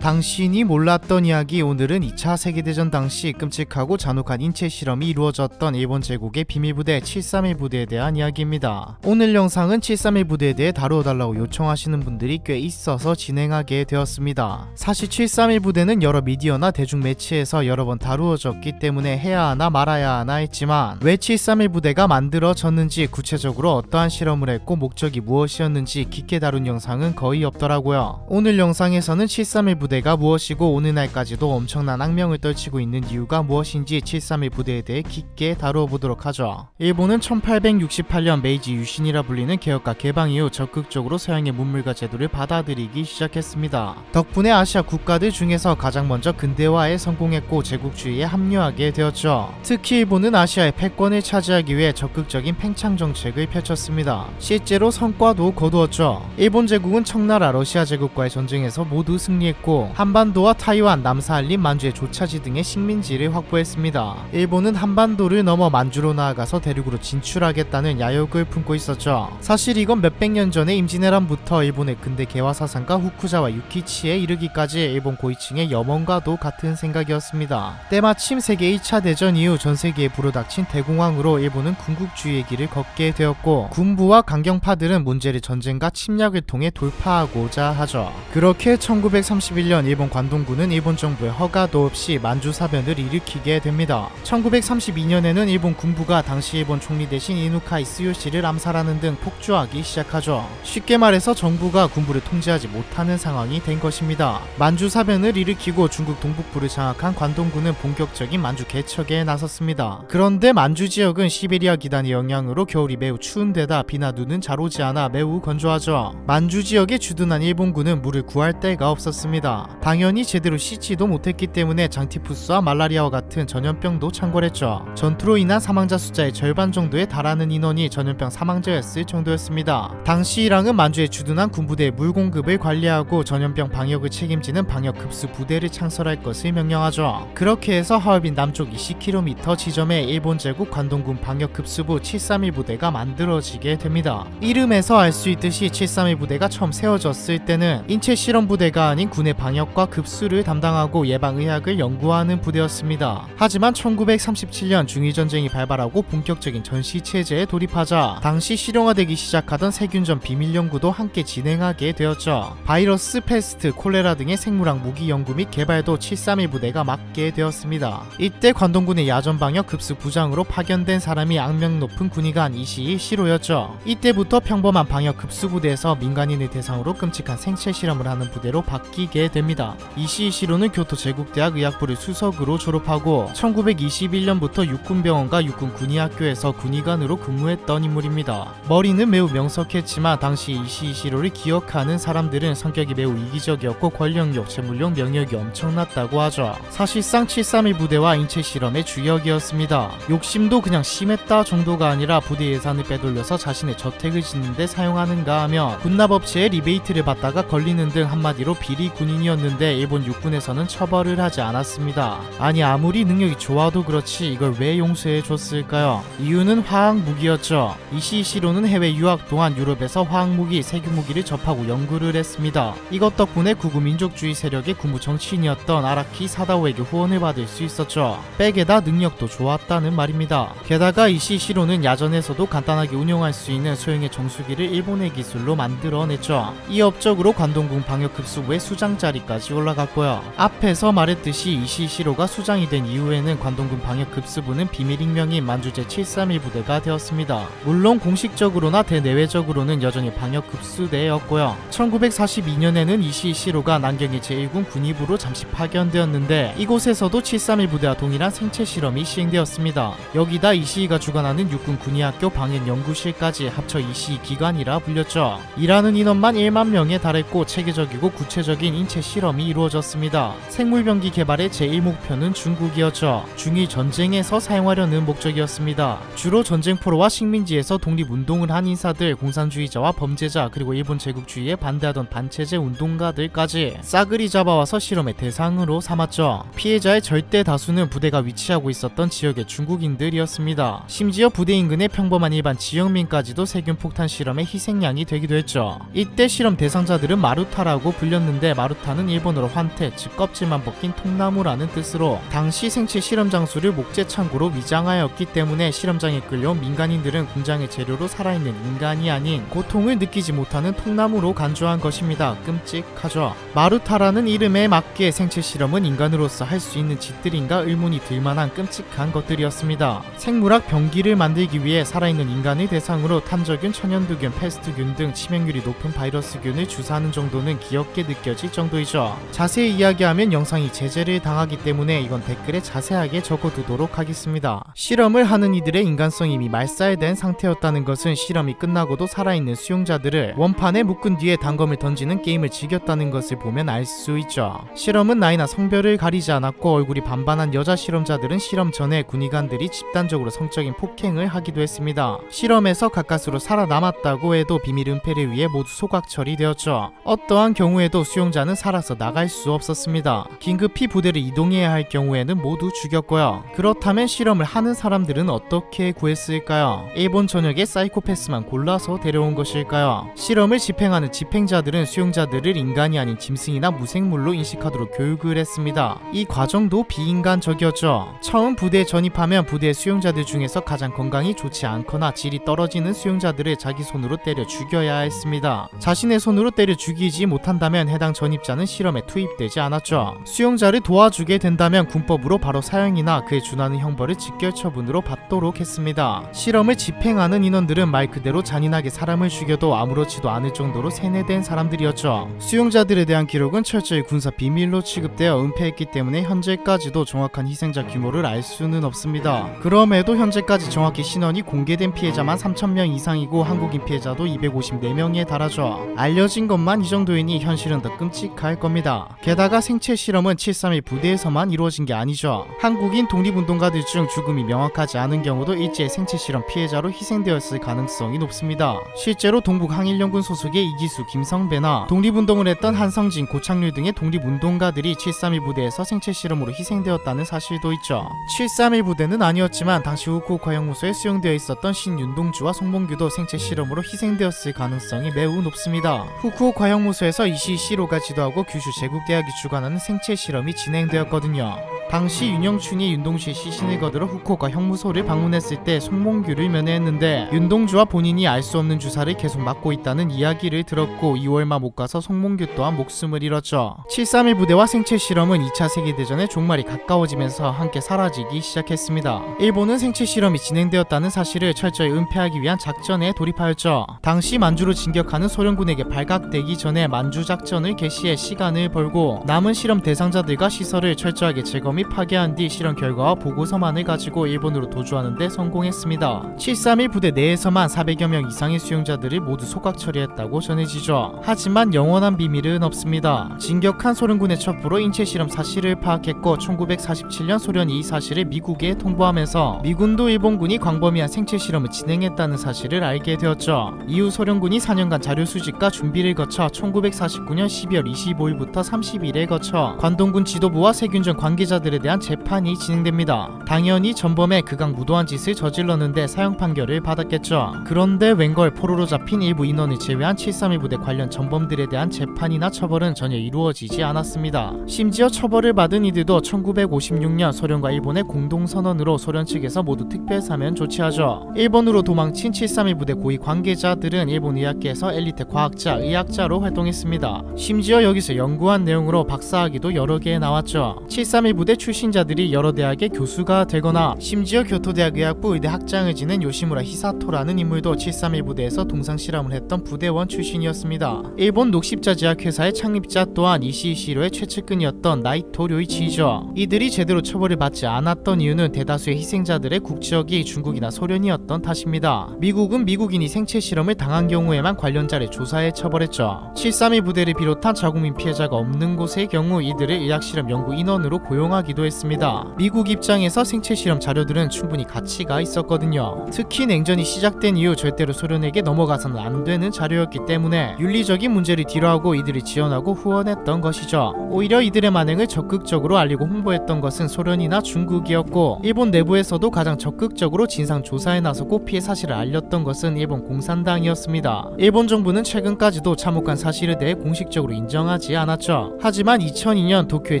당신이 몰랐던 이야기. 오늘은 2차 세계대전 당시 끔찍하고 잔혹한 인체 실험이 이루어졌던 일본 제국의 비밀부대 731 부대에 대한 이야기입니다. 오늘 영상은 731 부대에 대해 다루어달라고 요청하시는 분들이 꽤 있어서 진행하게 되었습니다. 사실 731 부대는 여러 미디어나 대중 매체에서 여러 번 다루어졌기 때문에 해야 하나 말아야 하나 했지만 왜 731 부대가 만들어졌는지, 구체적으로 어떠한 실험을 했고 목적이 무엇이었는지 깊게 다룬 영상은 거의 없더라고요. 오늘 영상에서는 731 부대가 무엇이고 오늘날까지도 엄청난 악명을 떨치고 있는 이유가 무엇인지 731 부대에 대해 깊게 다루어 보도록 하죠. 일본은 1868년 메이지 유신이라 불리는 개혁과 개방 이후 적극적으로 서양의 문물과 제도를 받아들이기 시작했습니다. 덕분에 아시아 국가들 중에서 가장 먼저 근대화에 성공했고 제국주의에 합류하게 되었죠. 특히 일본은 아시아의 패권을 차지하기 위해 적극적인 팽창 정책을 펼쳤습니다. 실제로 성과도 거두었죠. 일본 제국은 청나라, 러시아 제국과의 전쟁에서 모두 승리했고 한반도와 타이완, 남사할림, 만주의 조차지 등의 식민지를 확보했습니다. 일본은 한반도를 넘어 만주로 나아가서 대륙으로 진출하겠다는 야욕을 품고 있었죠. 사실 이건 몇백 년 전에 임진왜란부터 일본의 근대 개화 사상가 후쿠자와 유키치에 이르기까지 일본 고위층의 염원과도 같은 생각이었습니다. 때마침 세계 1차 대전 이후 전 세계에 불어닥친 대공황으로 일본은 군국주의의 길을 걷게 되었고 군부와 강경파들은 문제를 전쟁과 침략을 통해 돌파하고자 하죠. 그렇게 1931년 일본 관동군은 일본 정부의 허가도 없이 만주 사변을 일으키게 됩니다. 1932년에는 일본 군부가 당시 일본 총리 대신 이누카 이스요시를 암살하는 등 폭주하기 시작하죠. 쉽게 말해서 정부가 군부를 통제하지 못하는 상황이 된 것입니다. 만주 사변을 일으키고 중국 동북부를 장악한 관동군은 본격적인 만주 개척에 나섰습니다. 그런데 만주 지역은 시베리아 기단의 영향으로 겨울이 매우 추운 데다 비나 눈은 잘 오지 않아 매우 건조하죠. 만주 지역에 주둔한 일본군은 물을 구할 데가 없었습니다. 당연히 제대로 씻지도 못했기 때문에 장티푸스와 말라리아와 같은 전염병도 창궐했죠. 전투로 인한 사망자 숫자의 절반 정도에 달하는 인원이 전염병 사망자였을 정도였습니다. 당시 이랑은 만주에 주둔한 군부대의 물 공급을 관리하고 전염병 방역을 책임지는 방역급수 부대를 창설할 것을 명령하죠. 그렇게 해서 하얼빈 남쪽 20km 지점에 일본 제국 관동군 방역급수부 731 부대가 만들어지게 됩니다. 이름에서 알 수 있듯이 731 부대가 처음 세워졌을 때는 인체 실험 부대가 아닌 군의 방역과 급수를 담당하고 예방의학을 연구하는 부대였습니다. 하지만 1937년 중위전쟁이 발발하고 본격적인 전시체제에 돌입하자 당시 실용화되기 시작하던 세균전 비밀 연구도 함께 진행하게 되었죠. 바이러스, 패스트, 콜레라 등의 생물학 무기 연구 및 개발도 731 부대가 맡게 되었습니다. 이때 관동군의 야전방역 급수 부장으로 파견된 사람이 악명 높은 군의관 이시이 시로였죠. 이때부터 평범한 방역 급수 부대에서 민간인을 대상으로 끔찍한 생체 실험을 하는 부대로 바뀌게 됩니다. 이시이 시로는 교토 제국대학 의학부를 수석으로 졸업하고 1921년부터 육군병원과 육군군의학교에서 군의관으로 근무했던 인물입니다. 머리는 매우 명석했지만 당시 이시이 시로를 기억하는 사람들은 성격이 매우 이기적이었고 권력욕, 재물욕, 명예욕이 엄청났다고 하죠. 사실상 731 부대와 인체 실험의 주역이었습니다. 욕심도 그냥 심했다 정도가 아니라 부대 예산을 빼돌려서 자신의 저택을 짓는 데 사용하는가 하면 군납업체에 리베이트를 받다가 걸리는 등 한마디로 비리 군인이었는데 일본 육군에서는 처벌을 하지 않았습니다. 아니 아무리 능력이 좋아도 그렇지 이걸 왜 용서해 줬을까요? 이유는 화학무기였죠. 이시이 시로는 해외 유학 동안 유럽에서 화학무기, 세균무기를 접하고 연구를 했습니다. 이것 덕분에 구구 민족주의 세력의 군부 정치인이었던 아라키 사다오에게 후원을 받을 수 있었죠. 백에다 능력도 좋았다는 말입니다. 게다가 이시이 시로는 야전에서도 간단하게 운용할 수 있는 소형의 정수기를 일본의 기술로 만들어냈죠. 이 업적으로 관동군 방역급수부의 수장 자리까지 올라갔고요. 앞에서 말했듯이 이시이 시로가 수장이 된 이후에는 관동군 방역급수부는 비밀 익명인 만주제 731 부대가 되었습니다. 물론 공식적으로나 대내외적으로는 여전히 방역급수대였고요. 1942년에는 이시이 시로가 난경의 제1군 군의부로 잠시 파견되었는데 이곳에서도 731 부대와 동일한 생체 실험이 시행되었습니다. 여기다 이시이가 주관하는 육군 군의학교 방역연구실까지 합쳐 이시이 기관이라 불렸죠. 일하는 인원만 1만 명에 달했고 체계적이고 구체적인 인체 실험이 이루어졌습니다. 생물병기 개발의 제1목표는 중국이었죠. 중일 전쟁에서 사용하려는 목적이었습니다. 주로 전쟁포로와 식민지에서 독립운동을 한 인사들, 공산주의자와 범죄자, 그리고 일본 제국주의에 반대하던 반체제 운동가들까지 싸그리 잡아와서 실험의 대상으로 삼았죠. 피해자의 절대 다수는 부대가 위치하고 있었던 지역의 중국인들이었습니다. 심지어 부대 인근의 평범한 일반 지역민까지도 세균폭탄 실험의 희생양이 되기도 했죠. 이때 실험 대상자들은 마루타라고 불렸는데 마루타 환타는 일본어로 환태, 즉 껍질만 벗긴 통나무라는 뜻으로 당시 생체 실험 장소를 목재 창고로 위장하였기 때문에 실험장에 끌려온 민간인들은 공장의 재료로 살아있는 인간이 아닌 고통을 느끼지 못하는 통나무로 간주한 것입니다. 끔찍하죠. 마루타라는 이름에 맞게 생체 실험은 인간으로서 할 수 있는 짓들인가 의문이 들만한 끔찍한 것들이었습니다. 생물학 병기를 만들기 위해 살아있는 인간을 대상으로 탄저균, 천연두균, 패스트균 등 치명률이 높은 바이러스균을 주사하는 정도는 귀엽게 느껴질 정도이죠. 자세히 이야기하면 영상이 제재를 당하기 때문에 이건 댓글에 자세하게 적어두도록 하겠습니다. 실험을 하는 이들의 인간성이 이미 말살된 상태였다는 것은 실험이 끝나고도 살아있는 수용자들을 원판에 묶은 뒤에 단검을 던지는 게임을 즐겼다는 것을 보면 알 수 있죠. 실험은 나이나 성별을 가리지 않았고 얼굴이 반반한 여자 실험자들은 실험 전에 군의관들이 집단적으로 성적인 폭행을 하기도 했습니다. 실험에서 가까스로 살아남았다고 해도 비밀 은폐를 위해 모두 소각 처리되었죠. 어떠한 경우에도 수용자는 살아서 나갈 수 없었습니다. 긴급히 부대를 이동해야 할 경우에는 모두 죽였고요. 그렇다면 실험을 하는 사람들은 어떻게 구했을까요? 일본 전역에 사이코패스만 골라서 데려온 것일까요? 실험을 집행하는 집행자들은 수용자들을 인간이 아닌 짐승이나 무생물로 인식하도록 교육을 했습니다. 이 과정도 비인간적이었죠. 처음 부대에 전입하면 부대 수용자들 중에서 가장 건강이 좋지 않거나 질이 떨어지는 수용자들을 자기 손으로 때려 죽여야 했습니다. 자신의 손으로 때려 죽이지 못한다면 해당 전입자는 실험에 투입되지 않았죠. 수용자를 도와주게 된다면 군법으로 바로 사형이나 그에 준하는 형벌을 직결 처분으로 받도록 했습니다. 실험을 집행하는 인원들은 말 그대로 잔인하게 사람을 죽여도 아무렇지도 않을 정도로 세뇌된 사람들이었죠. 수용자들에 대한 기록은 철저히 군사 비밀로 취급되어 은폐했기 때문에 현재까지도 정확한 희생자 규모를 알 수는 없습니다. 그럼에도 현재까지 정확히 신원이 공개된 피해자만 3,000명 이상이고 한국인 피해자도 254명에 달하죠. 알려진 것만 이 정도이니 현실은 더 끔찍할 겁니다. 게다가 생체 실험은 731 부대에서만 이루어진 게 아니죠. 한국인 독립운동가들 중 죽음이 명확하지 않은 경우도 일제 생체 실험 피해자로 희생되었을 가능성이 높습니다. 실제로 동북 항일연군 소속의 이기수, 김성배나 독립운동을 했던 한성진, 고창률 등의 독립운동가들이 731 부대에서 생체 실험으로 희생되었다는 사실도 있죠. 731 부대는 아니었지만 당시 후쿠오카 형무소에 수용되어 있었던 신윤동주와 송봉규도 생체 실험으로 희생되었을 가능성이 매우 높습니다. 후쿠오카 형무소에서 이시시로가 지도하고 규슈 제국대학이 주관하는 생체 실험이 진행되었거든요. 당시 윤영춘이 윤동주의 시신을 거들어 후쿠오카 형무소를 방문했을 때 송몽규를 면회했는데 윤동주와 본인이 알 수 없는 주사를 계속 맞고 있다는 이야기를 들었고 2월만 못 가서 송몽규 또한 목숨을 잃었죠. 731 부대와 생체 실험은 2차 세계대전의 종말이 가까워지면서 함께 사라지기 시작했습니다. 일본은 생체 실험이 진행되었다는 사실을 철저히 은폐하기 위한 작전에 돌입하였죠. 당시 만주로 진격하는 소련군에게 발각되기 전에 만주 작전을 개시해 시간을 벌고 남은 실험 대상자들과 시설을 철저하게 제거 및 파괴한 뒤 실험 결과와 보고서만을 가지고 일본으로 도주하는 데 성공했습니다. 731 부대 내에서만 400여 명 이상의 수용자들을 모두 소각 처리했다고 전해지죠. 하지만 영원한 비밀은 없습니다. 진격한 소련군의 첩보로 인체 실험 사실을 파악했고 1947년 소련이 이 사실을 미국에 통보하면서 미군도 일본군이 광범위한 생체 실험을 진행했다는 사실을 알게 되었죠. 이후 소련군이 4년간 자료 수집과 준비를 거쳐 1949년 12월 25일부터 30일에 거쳐 관동군 지도부와 세균전 관계자들에 대한 재판이 진행됩니다. 당연히 전범에 극악무도한 짓을 저질렀는데 사형 판결을 받았겠죠. 그런데 웬걸 포로로 잡힌 일부 인원을 제외한 731 부대 관련 전범들에 대한 재판이나 처벌은 전혀 이루어지지 않았습니다. 심지어 처벌을 받은 이들도 1956년 소련과 일본의 공동선언으로 소련 측에서 모두 특별사면 조치하죠. 일본으로 도망친 731 부대 고위 관계자들은 일본 의학계에서 엘리트 과학자, 의학자로 활동했습니다. 심지어 여기서 연구한 내용으로 박사학위도 여러 개 나왔죠. 731 부대 출신자들이 여러 대학의 교수가 되거나 심지어 교토대학 의학부 의대 학장을 지낸 요시무라 히사토라는 인물도 731 부대에서 동상실험을 했던 부대원 출신이었습니다. 일본 녹십자 제약회사의 창립자 또한 이시시로의 최측근이었던 나이토 료이치이죠. 이들이 제대로 처벌을 받지 않았던 이유는 대다수의 희생자들의 국적이 중국이나 소련이었던 탓입니다. 미국은 미국인이 생체 실험을 당한 경우에만 관련자를 조사해 처벌했죠. 731 부대를 비롯한 자국민 피해자가 없는 곳의 경우 이들을 의학실험 연구 인원으로 고용하기 요구하기도 했습니다. 미국 입장에서 생체 실험 자료들은 충분히 가치가 있었거든요. 특히 냉전이 시작된 이후 절대로 소련에게 넘어가서는 안 되는 자료였기 때문에 윤리적인 문제를 뒤로하고 이들을 지원하고 후원했던 것이죠. 오히려 이들의 만행을 적극적으로 알리고 홍보했던 것은 소련이나 중국이었고, 일본 내부에서도 가장 적극적으로 진상 조사에 나서고 피해 사실을 알렸던 것은 일본 공산당이었습니다. 일본 정부는 최근까지도 참혹한 사실에 대해 공식적으로 인정하지 않았죠. 하지만 2002년 도쿄의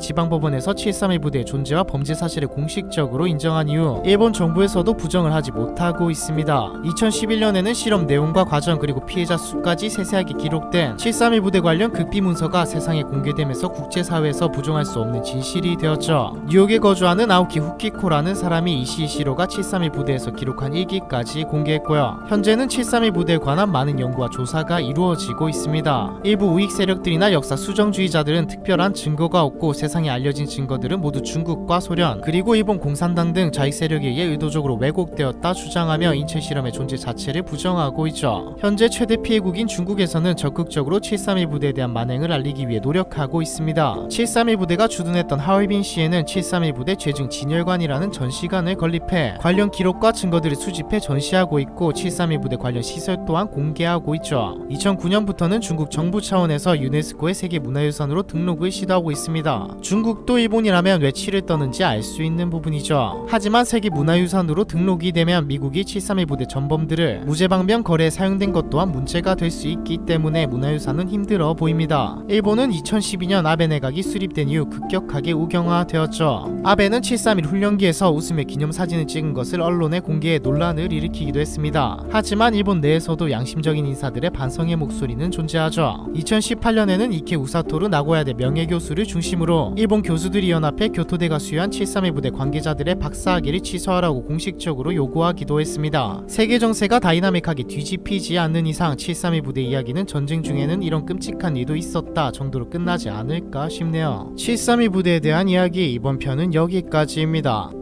지방법원에서 731 부대의 존재와 범죄 사실을 공식적으로 인정한 이후 일본 정부에서도 부정을 하지 못하고 있습니다. 2011년에는 실험 내용과 과정 그리고 피해자 수까지 세세하게 기록된 731 부대 관련 극비 문서가 세상에 공개되면서 국제사회에서 부정할 수 없는 진실이 되었죠. 뉴욕에 거주하는 아오키 후키코라는 사람이 이시시로가 731 부대에서 기록한 일기까지 공개했고요. 현재는 731 부대에 관한 많은 연구와 조사가 이루어지고 있습니다. 일부 우익 세력들이나 역사 수정주의자들은 특별한 증거가 없고 세상에 알려진 증거들은 모두 중국과 소련 그리고 일본 공산당 등 자익 세력에 의해 의도적으로 왜곡되었다 주장하며 인체 실험의 존재 자체를 부정하고 있죠. 현재 최대 피해국인 중국에서는 적극적으로 731 부대에 대한 만행을 알리기 위해 노력하고 있습니다. 731 부대가 주둔했던 하얼빈시에는 731 부대 죄증 진열관이라는 전시관을 건립해 관련 기록과 증거들을 수집해 전시하고 있고 731 부대 관련 시설 또한 공개하고 있죠. 2009년부터는 중국 정부 차원에서 유네스코의 세계문화유산으로 등록을 시도하고 있습니다. 중국도 일본이라면 왜 치를 떠는지 알 수 있는 부분이죠. 하지만 세계문화유산으로 등록이 되면 미국이 731 부대 전범들을 무죄방면 거래에 사용된 것 또한 문제가 될 수 있기 때문에 문화유산은 힘들어 보입니다. 일본은 2012년 아베 내각이 수립된 이후 급격하게 우경화되었죠. 아베는 731 훈련기에서 웃으며 기념사진을 찍은 것을 언론에 공개해 논란을 일으키기도 했습니다. 하지만 일본 내에서도 양심적인 인사들의 반성의 목소리는 존재하죠. 2018년에는 이케 우사토루 나고야대 명예교수를 중심으로 일본 교수들이 연합해 교토대가 수여한 731 부대 관계자들의 박사학위를 취소하라고 공식적으로 요구하기도 했습니다. 세계 정세가 다이나믹하게 뒤집히지 않는 이상 731 부대 이야기는 전쟁 중에는 이런 끔찍한 일도 있었다 정도로 끝나지 않을까 싶네요. 731 부대에 대한 이야기 이번 편은 여기까지입니다.